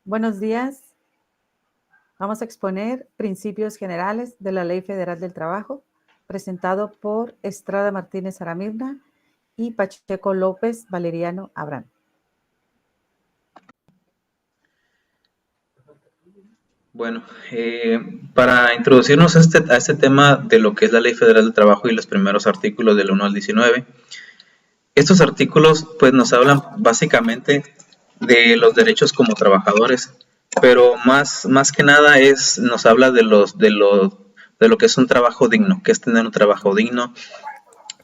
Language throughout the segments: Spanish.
Buenos días. Vamos a exponer principios generales de la Ley Federal del Trabajo, presentado por Estrada Martínez Aramirna y Pacheco López Valeriano Abraham. Bueno, para introducirnos a este tema de lo que es la Ley Federal del Trabajo y los primeros artículos del 1 al 19, estos artículos pues nos hablan básicamente de los derechos como trabajadores, pero más que nada nos habla de lo que es un trabajo digno, que es tener un trabajo digno.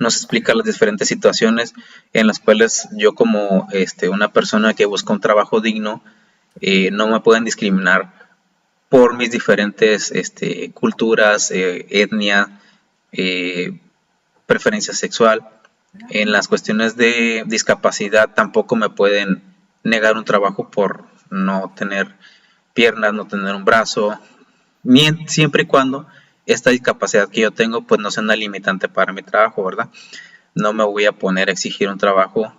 Nos explica las diferentes situaciones en las cuales yo como una persona que busca un trabajo digno no me pueden discriminar por mis diferentes culturas, etnia, preferencia sexual. En las cuestiones de discapacidad tampoco me pueden negar un trabajo por no tener piernas, no tener un brazo, siempre y cuando esta discapacidad que yo tengo pues no sea una limitante para mi trabajo, ¿verdad? No me voy a poner a exigir un trabajo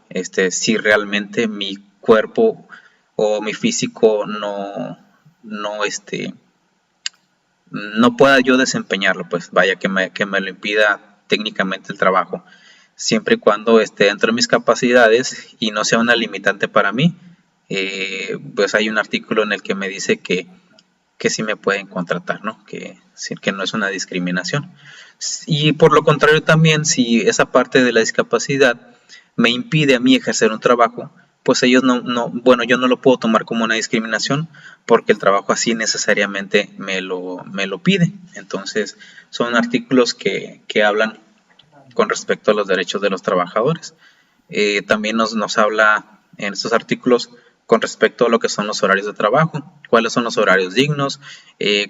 si realmente mi cuerpo o mi físico no pueda yo desempeñarlo, pues vaya que me lo impida técnicamente el trabajo, siempre y cuando esté dentro de mis capacidades y no sea una limitante para mí. Pues hay un artículo en el que me dice que sí me pueden contratar, ¿no? Que no es una discriminación. Y por lo contrario también, si esa parte de la discapacidad me impide a mí ejercer un trabajo, pues ellos bueno, yo no lo puedo tomar como una discriminación porque el trabajo así necesariamente me lo pide. Entonces, son artículos que hablan con respecto a los derechos de los trabajadores. También nos habla en estos artículos con respecto a lo que son los horarios de trabajo, cuáles son los horarios dignos,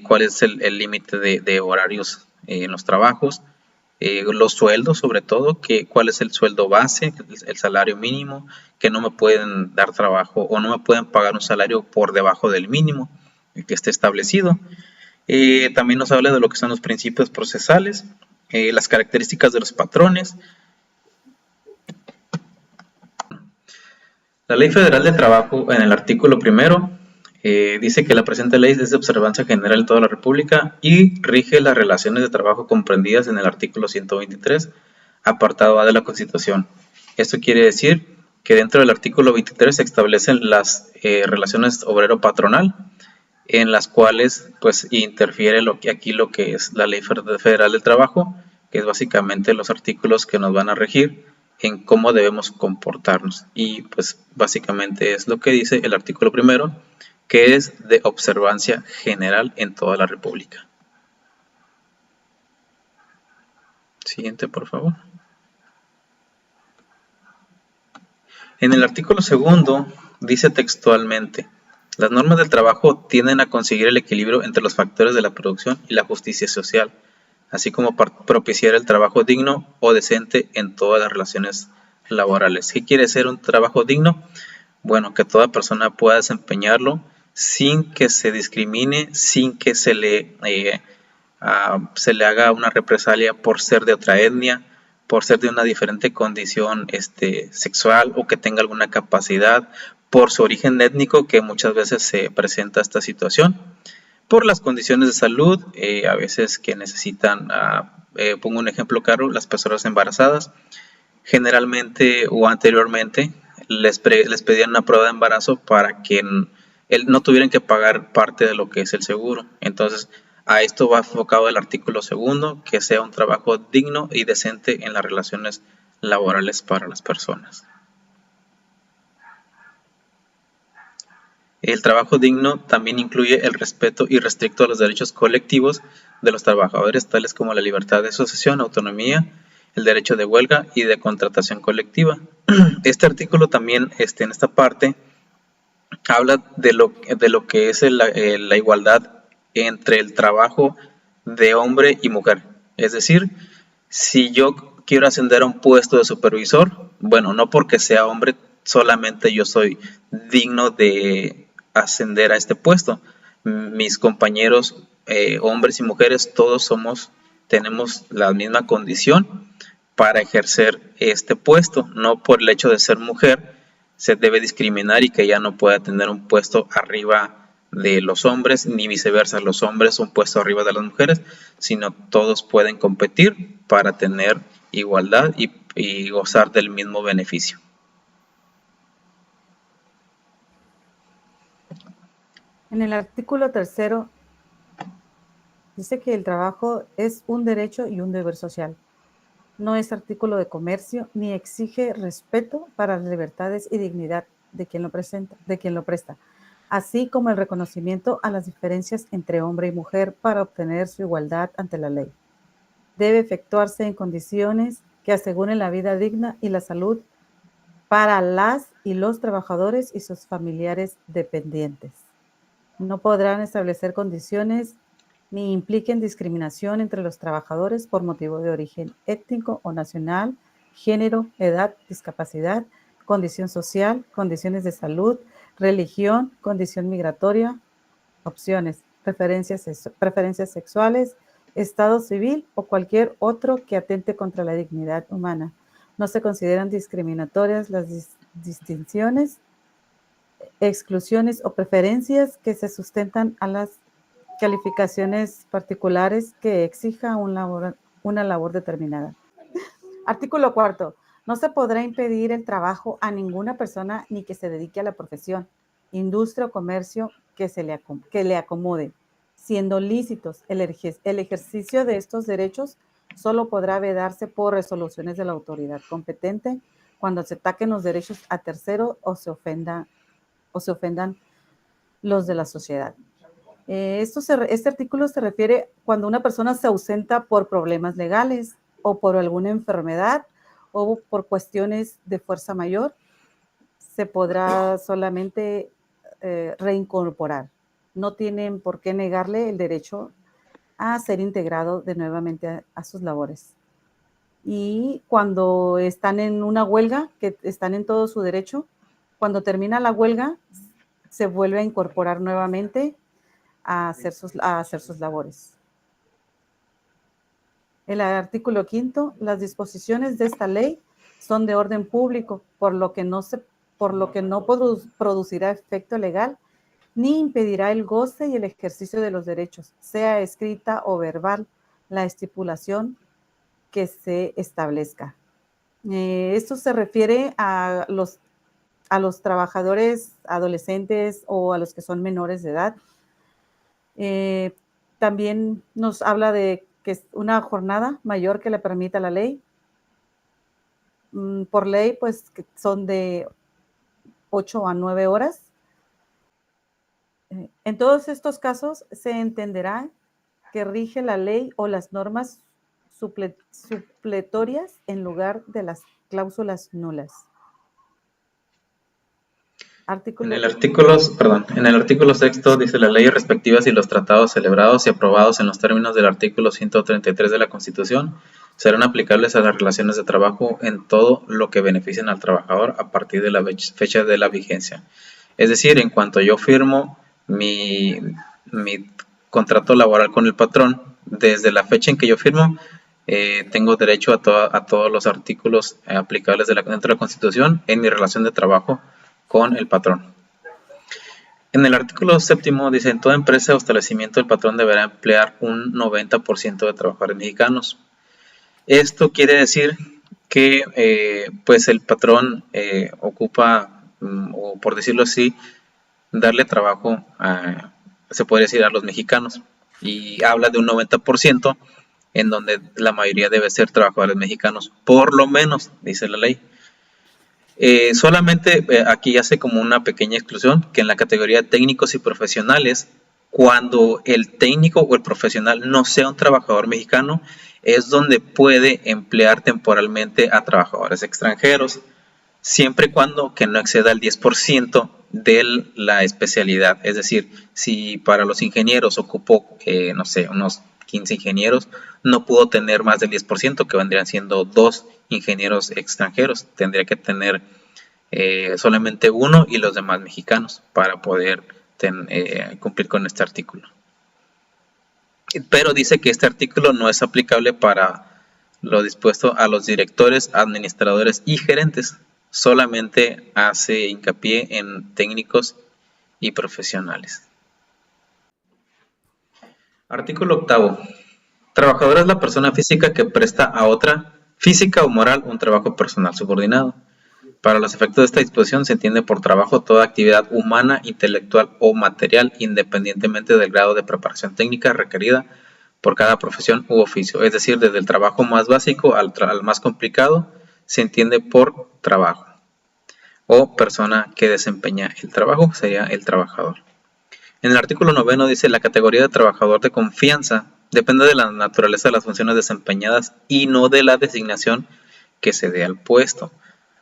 cuál es el límite de horarios en los trabajos, los sueldos sobre todo, cuál es el sueldo base, el salario mínimo, que no me pueden dar trabajo o no me pueden pagar un salario por debajo del mínimo que esté establecido. También nos habla de lo que son los principios procesales, las características de los patrones. La Ley Federal de Trabajo, en el artículo primero, dice que la presente ley es de observancia general en toda la República y rige las relaciones de trabajo comprendidas en el artículo 123, apartado A de la Constitución. Esto quiere decir que dentro del artículo 23 se establecen las relaciones obrero-patronal, en las cuales pues interfiere lo que es la Ley Federal del Trabajo, que es básicamente los artículos que nos van a regir en cómo debemos comportarnos. Y pues básicamente es lo que dice el artículo primero, que es de observancia general en toda la República. Siguiente, por favor. En el artículo segundo dice textualmente: las normas del trabajo tienden a conseguir el equilibrio entre los factores de la producción y la justicia social, así como propiciar el trabajo digno o decente en todas las relaciones laborales. ¿Qué quiere decir un trabajo digno? Bueno, que toda persona pueda desempeñarlo sin que se discrimine, sin que se le haga una represalia por ser de otra etnia, por ser de una diferente condición sexual o que tenga alguna capacidad, por su origen étnico, que muchas veces se presenta esta situación, por las condiciones de salud, a veces que necesitan, pongo un ejemplo claro, las personas embarazadas, generalmente o anteriormente les pedían una prueba de embarazo para que no tuvieran que pagar parte de lo que es el seguro. Entonces, a esto va enfocado el artículo segundo, que sea un trabajo digno y decente en las relaciones laborales para las personas. El trabajo digno también incluye el respeto irrestricto a los derechos colectivos de los trabajadores, tales como la libertad de asociación, autonomía, el derecho de huelga y de contratación colectiva. Este artículo también, en esta parte, habla de lo que es la igualdad entre el trabajo de hombre y mujer. Es decir, si yo quiero ascender a un puesto de supervisor, bueno, no porque sea hombre solamente yo soy digno de ascender a este puesto. Mis compañeros, hombres y mujeres, todos tenemos la misma condición para ejercer este puesto. No por el hecho de ser mujer se debe discriminar y que ella no pueda tener un puesto arriba de los hombres, ni viceversa, los hombres un puesto arriba de las mujeres, sino todos pueden competir para tener igualdad y gozar del mismo beneficio. En el artículo 3 dice que el trabajo es un derecho y un deber social. No es artículo de comercio ni exige respeto para las libertades y dignidad de quien lo presta, así como el reconocimiento a las diferencias entre hombre y mujer para obtener su igualdad ante la ley. Debe efectuarse en condiciones que aseguren la vida digna y la salud para las y los trabajadores y sus familiares dependientes. No podrán establecer condiciones ni impliquen discriminación entre los trabajadores por motivo de origen étnico o nacional, género, edad, discapacidad, condición social, condiciones de salud, religión, condición migratoria, opciones, preferencias sexuales, estado civil o cualquier otro que atente contra la dignidad humana. No se consideran discriminatorias las distinciones, exclusiones o preferencias que se sustentan a las calificaciones particulares que exija una labor determinada. Artículo 4. No se podrá impedir el trabajo a ninguna persona ni que se dedique a la profesión, industria o comercio que le acomode. Siendo lícitos, el ejercicio de estos derechos solo podrá vedarse por resoluciones de la autoridad competente cuando se ataquen los derechos a terceros o se ofendan los de la sociedad. Este artículo se refiere cuando una persona se ausenta por problemas legales o por alguna enfermedad o por cuestiones de fuerza mayor, se podrá solamente reincorporar. No tienen por qué negarle el derecho a ser integrado de nuevamente a sus labores. Y cuando están en una huelga, que están en todo su derecho, cuando termina la huelga, se vuelve a incorporar nuevamente a hacer sus labores. El artículo 5, las disposiciones de esta ley son de orden público, por lo que no producirá efecto legal ni impedirá el goce y el ejercicio de los derechos, sea escrita o verbal, la estipulación que se establezca. Esto se refiere a los trabajadores adolescentes o a los que son menores de edad. También nos habla de que es una jornada mayor que le permita la ley. Por ley, pues que son de 8 a 9 horas. En todos estos casos se entenderá que rige la ley o las normas supletorias en lugar de las cláusulas nulas. En el artículo 6 dice: las leyes respectivas y los tratados celebrados y aprobados en los términos del artículo 133 de la Constitución serán aplicables a las relaciones de trabajo en todo lo que beneficien al trabajador a partir de la fecha de la vigencia. Es decir, en cuanto yo firmo mi contrato laboral con el patrón, desde la fecha en que yo firmo, tengo derecho a todos los artículos aplicables dentro de la Constitución en mi relación de trabajo con el patrón. En el artículo 7 dice: en toda empresa o establecimiento el patrón deberá emplear un 90% de trabajadores mexicanos. Esto quiere decir que pues el patrón ocupa, o por decirlo así, darle trabajo se podría decir, a los mexicanos, y habla de un 90% en donde la mayoría debe ser trabajadores mexicanos, por lo menos, dice la ley. Solamente aquí hace como una pequeña exclusión, que en la categoría de técnicos y profesionales, cuando el técnico o el profesional no sea un trabajador mexicano, es donde puede emplear temporalmente a trabajadores extranjeros, siempre y cuando que no exceda el 10% de la especialidad. Es decir, si para los ingenieros ocupó, no sé, unos 15 ingenieros, no pudo tener más del 10%, que vendrían siendo 2 ingenieros extranjeros. Tendría que tener solamente uno y los demás mexicanos para poder cumplir con este artículo. Pero dice que este artículo no es aplicable para lo dispuesto a los directores, administradores y gerentes. Solamente hace hincapié en técnicos y profesionales. Artículo octavo. Trabajador es la persona física que presta a otra, física o moral, un trabajo personal subordinado. Para los efectos de esta disposición se entiende por trabajo toda actividad humana, intelectual o material, independientemente del grado de preparación técnica requerida por cada profesión u oficio. Es decir, desde el trabajo más básico al más complicado se entiende por trabajo. O persona que desempeña el trabajo sería el trabajador. En el artículo 9 dice la categoría de trabajador de confianza depende de la naturaleza de las funciones desempeñadas y no de la designación que se dé al puesto.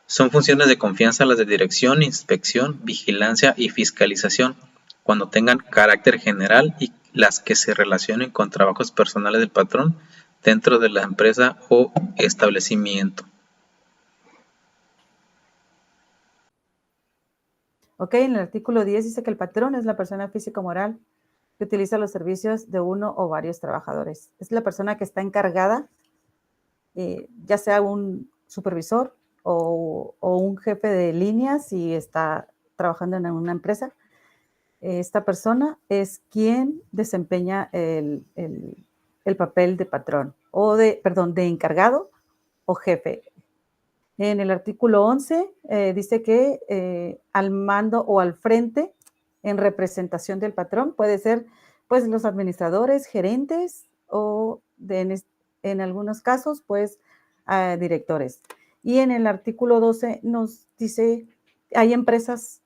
Son funciones de confianza las de dirección, inspección, vigilancia y fiscalización, cuando tengan carácter general, y las que se relacionen con trabajos personales del patrón dentro de la empresa o establecimiento. Ok, en el artículo 10 dice que el patrón es la persona física o moral que utiliza los servicios de uno o varios trabajadores. Es la persona que está encargada, ya sea un supervisor o un jefe de línea si está trabajando en una empresa. Esta persona es quien desempeña el papel de patrón o de encargado o jefe. En el artículo 11 dice que al mando o al frente, en representación del patrón, puede ser pues los administradores, gerentes o en algunos casos pues directores. Y en el artículo 12 nos dice, hay empresas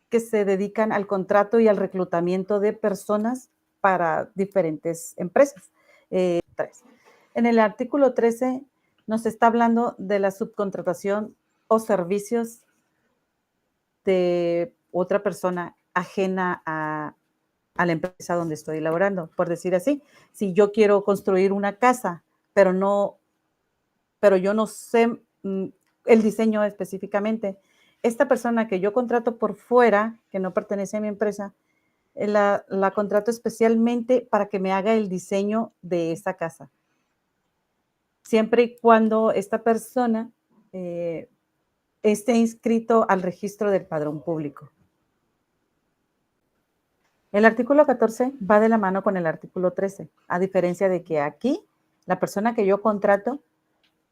que se dedican al contrato y al reclutamiento de personas para diferentes empresas. En el artículo 13 nos está hablando de la subcontratación o servicios de otra persona ajena a la empresa donde estoy laborando. Por decir así, si yo quiero construir una casa, pero yo no sé el diseño específicamente, esta persona que yo contrato por fuera, que no pertenece a mi empresa, la contrato especialmente para que me haga el diseño de esa casa. Siempre y cuando esta persona esté inscrito al registro del padrón público. El artículo 14 va de la mano con el artículo 13, a diferencia de que aquí la persona que yo contrato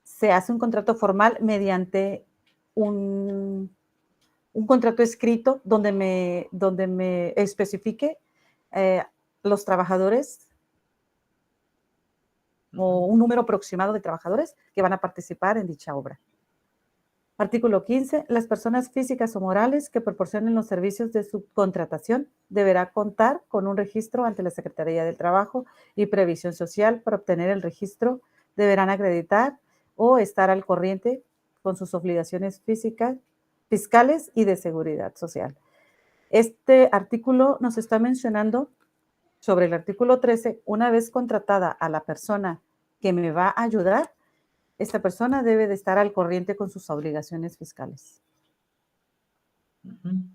se hace un contrato formal mediante un contrato escrito donde me especifique los trabajadores o un número aproximado de trabajadores que van a participar en dicha obra. Artículo 15. Las personas físicas o morales que proporcionen los servicios de subcontratación deberá contar con un registro ante la Secretaría del Trabajo y Previsión Social. Para obtener el registro deberán acreditar o estar al corriente con sus obligaciones fiscales y de seguridad social. Este artículo nos está mencionando sobre el artículo 13, una vez contratada a la persona que me va a ayudar, esta persona debe de estar al corriente con sus obligaciones fiscales. En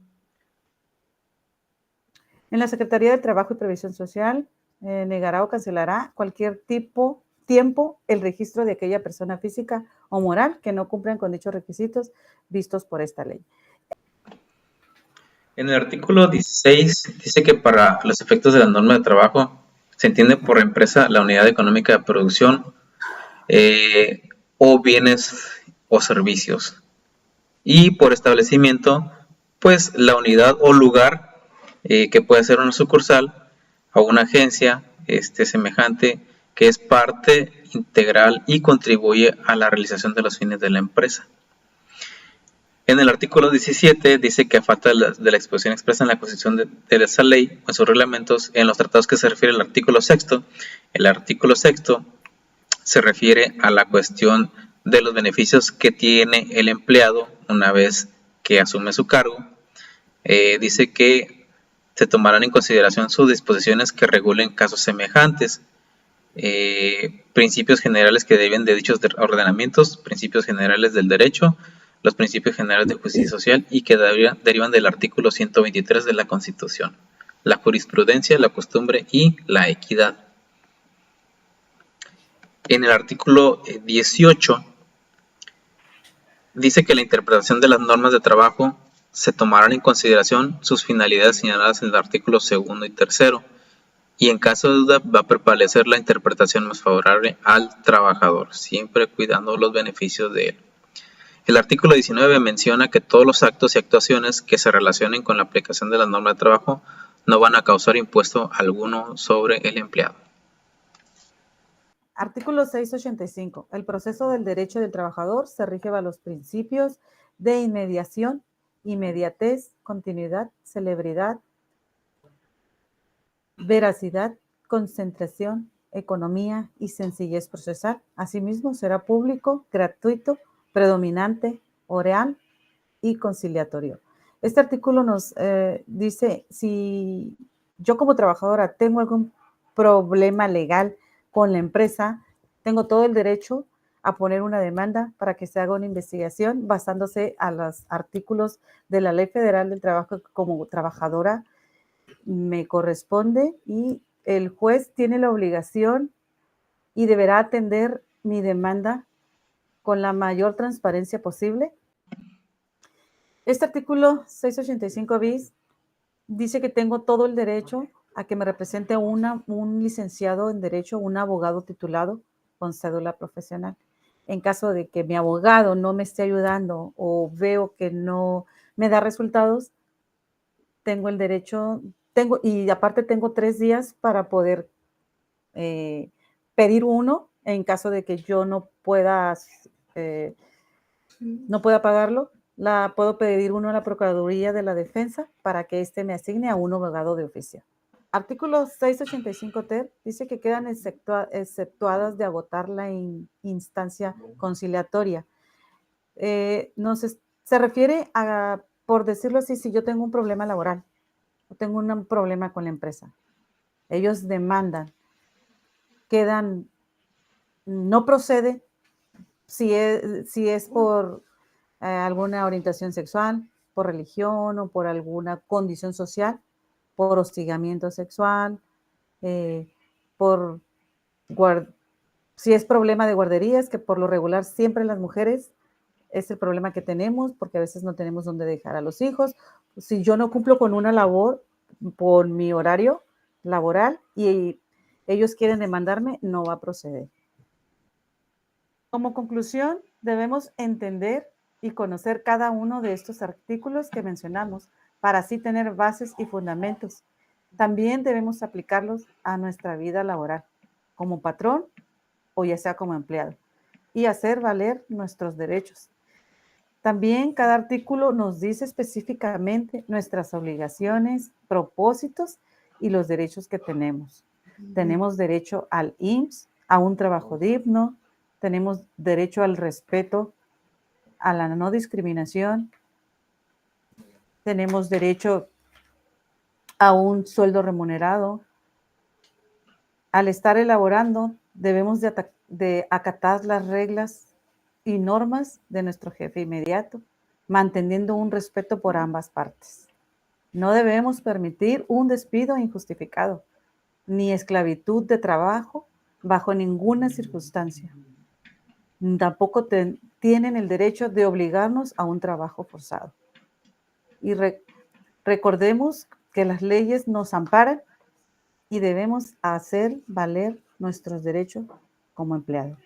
la Secretaría del Trabajo y Previsión Social negará o cancelará cualquier tiempo el registro de aquella persona física o moral que no cumplan con dichos requisitos vistos por esta ley. En el artículo 16 dice que para los efectos de la norma de trabajo se entiende por empresa la unidad económica de producción o bienes o servicios, y por establecimiento pues la unidad o lugar que puede ser una sucursal o una agencia semejante que es parte integral y contribuye a la realización de los fines de la empresa. En el artículo 17 dice que a falta de la exposición expresa en la Constitución de esa ley o en sus reglamentos, en los tratados que se refiere al artículo 6, el artículo 6 se refiere a la cuestión de los beneficios que tiene el empleado una vez que asume su cargo. Dice que se tomarán en consideración sus disposiciones que regulen casos semejantes, principios generales que deriven de dichos ordenamientos, principios generales del derecho, los principios generales de justicia social y que derivan del artículo 123 de la Constitución, la jurisprudencia, la costumbre y la equidad. En el artículo 18 dice que la interpretación de las normas de trabajo se tomarán en consideración sus finalidades señaladas en el artículo 2 y 3. Y en caso de duda va a prevalecer la interpretación más favorable al trabajador, siempre cuidando los beneficios de él. El artículo 19 menciona que todos los actos y actuaciones que se relacionen con la aplicación de las normas de trabajo no van a causar impuesto alguno sobre el empleado. Artículo 685. El proceso del derecho del trabajador se rige bajo los principios de inmediación, inmediatez, continuidad, celebridad, veracidad, concentración, economía y sencillez procesal. Asimismo, será público, gratuito, predominante, oral y conciliatorio. Este artículo nos dice, si yo como trabajadora tengo algún problema legal con la empresa, tengo todo el derecho a poner una demanda para que se haga una investigación basándose a los artículos de la Ley Federal del Trabajo. Como trabajadora me corresponde y el juez tiene la obligación y deberá atender mi demanda con la mayor transparencia posible. Este artículo 685 bis dice que tengo todo el derecho a que me represente un licenciado en Derecho, un abogado titulado con cédula profesional. En caso de que mi abogado no me esté ayudando o veo que no me da resultados, tengo el derecho, y aparte tengo 3 días para poder pedir uno en caso de que yo no pueda pagarlo. Puedo pedir uno a la Procuraduría de la Defensa para que éste me asigne a un abogado de oficio. Artículo 685 ter dice que quedan exceptuadas de agotar la instancia conciliatoria. Se refiere a, por decirlo así, si yo tengo un problema laboral o tengo un problema con la empresa, ellos demandan, no procede si es por alguna orientación sexual, por religión o por alguna condición social, por hostigamiento sexual, si es problema de guarderías, que por lo regular siempre las mujeres es el problema que tenemos, porque a veces no tenemos dónde dejar a los hijos. Si yo no cumplo con una labor por mi horario laboral y ellos quieren demandarme, no va a proceder. Como conclusión, debemos entender y conocer cada uno de estos artículos que mencionamos para así tener bases y fundamentos. También debemos aplicarlos a nuestra vida laboral, como patrón o ya sea como empleado, y hacer valer nuestros derechos. También cada artículo nos dice específicamente nuestras obligaciones, propósitos y los derechos que tenemos. Tenemos derecho al IMSS, a un trabajo digno, tenemos derecho al respeto, a la no discriminación, tenemos derecho a un sueldo remunerado. Al estar elaborando, debemos de acatar las reglas y normas de nuestro jefe inmediato, manteniendo un respeto por ambas partes. No debemos permitir un despido injustificado, ni esclavitud de trabajo bajo ninguna circunstancia. Tampoco tienen el derecho de obligarnos a un trabajo forzado. Y recordemos que las leyes nos amparan y debemos hacer valer nuestros derechos como empleados.